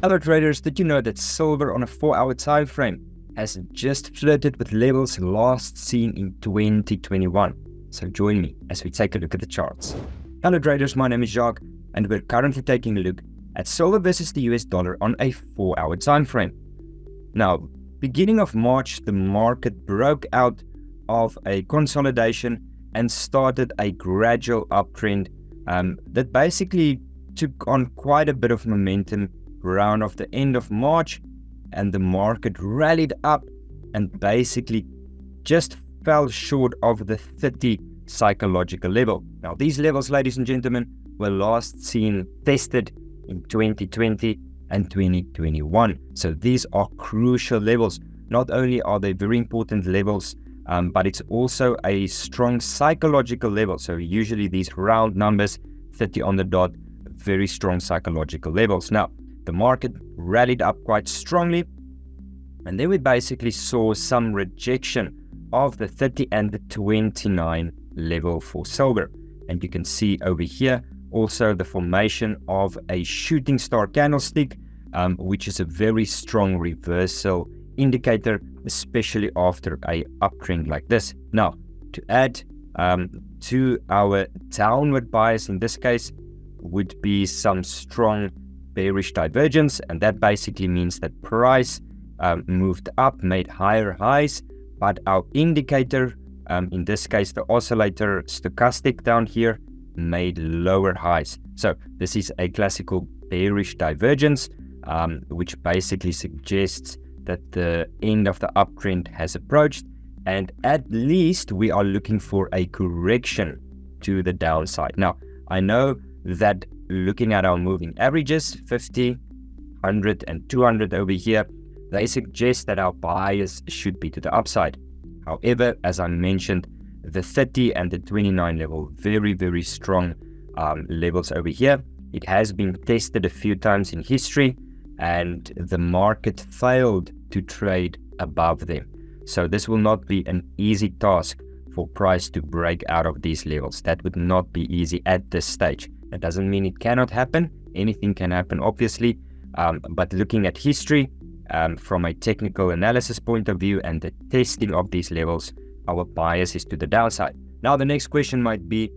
Other traders, did you know that silver on a 4-hour time frame has just flirted with levels last seen in 2021? So join me as we take a look at the charts. Hello traders, my name is Jacques, and we're currently taking a look at silver versus the US dollar on a 4-hour time frame. Now, beginning of March, the market broke out of a consolidation and started a gradual uptrend that basically took on quite a bit of momentum around of the end of March, and the market rallied up and basically just fell short of the 30 psychological level. Now, these levels, ladies and gentlemen, were last seen tested in 2020 and 2021. So these are crucial levels. Not only are they very important levels, but it's also a strong psychological level. So usually these round numbers, 30 on the dot, very strong psychological levels. Now, the market rallied up quite strongly, and then we basically saw some rejection of the 30 and the 29 level for silver. And you can see over here also the formation of a shooting star candlestick, which is a very strong reversal indicator, especially after a uptrend like this. Now, to add to our downward bias in this case would be some strong bearish divergence, and that basically means that price moved up, made higher highs, but our indicator, in this case the oscillator stochastic down here, made lower highs. So this is a classical bearish divergence, which basically suggests that the end of the uptrend has approached, and at least we are looking for a correction to the downside. Now, I know that looking at our moving averages, 50, 100 and 200 over here, they suggest that our bias should be to the upside. However, as I mentioned, the 30 and the 29 level, very, very strong levels over here. It has been tested a few times in history, and the market failed to trade above them. So this will not be an easy task for price to break out of these levels. That would not be easy at this stage. That doesn't mean it cannot happen. Anything can happen, obviously. But looking at history, from a technical analysis point of view and the testing of these levels, our bias is to the downside. Now, the next question might be,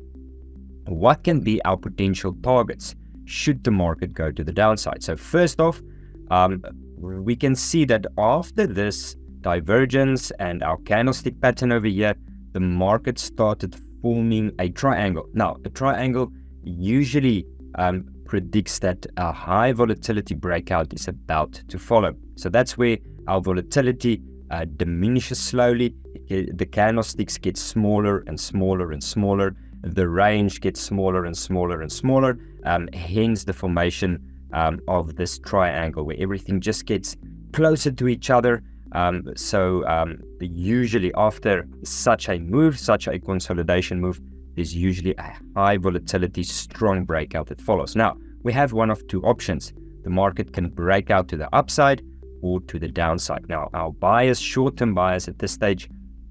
what can be our potential targets should the market go to the downside? So first off, we can see that after this divergence and our candlestick pattern over here, the market started forming a triangle. Now, a triangle usually predicts that a high volatility breakout is about to follow. So that's where our volatility diminishes slowly. The candlesticks get smaller and smaller and smaller. The range gets smaller and smaller and smaller. Hence the formation of this triangle where everything just gets closer to each other. Usually after such a move, such a consolidation move, there's usually a high volatility, strong breakout that follows. Now, we have one of two options. The market can break out to the upside or to the downside. Now, our bias, short-term bias at this stage,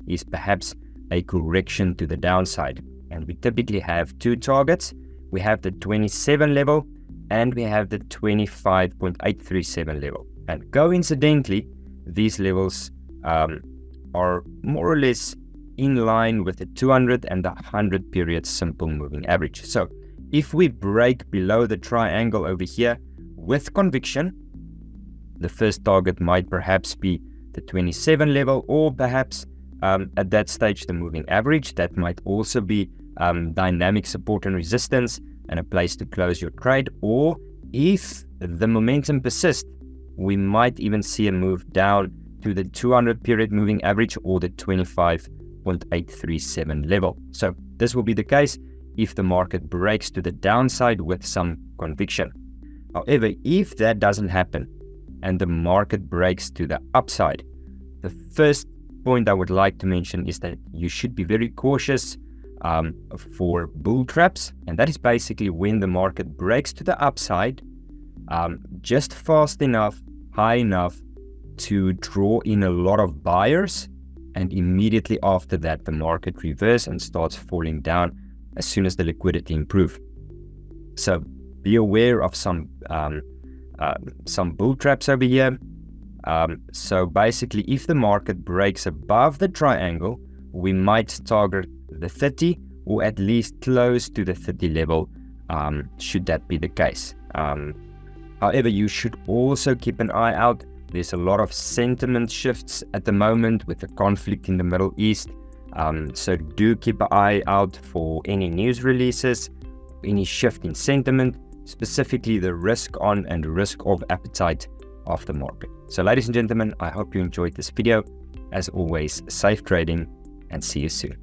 is perhaps a correction to the downside. And we typically have two targets. We have the 27 level and we have the 25.837 level. And coincidentally, these levels are more or less in line with the 200 and the 100 period simple moving average. So if we break below the triangle over here with conviction, the first target might perhaps be the 27 level, or perhaps at that stage the moving average. That might also be dynamic support and resistance and a place to close your trade. Or if the momentum persists, we might even see a move down to the 200 period moving average or the 25.837 level. So this will be the case if the market breaks to the downside with some conviction. However, if that doesn't happen and the market breaks to the upside, the first point I would like to mention is that you should be very cautious for bull traps, and that is basically when the market breaks to the upside just fast enough, high enough to draw in a lot of buyers, and immediately after that the market reverses and starts falling down as soon as the liquidity improves. So be aware of some some bull traps over here. So basically, if the market breaks above the triangle, we might target the 30 or at least close to the 30 level, should that be the case. However, you should also keep an eye out. There's a lot of sentiment shifts at the moment with the conflict in the Middle East. So do keep an eye out for any news releases, any shift in sentiment, specifically the risk on and risk off appetite of the market. So ladies and gentlemen, I hope you enjoyed this video. As always, safe trading and see you soon.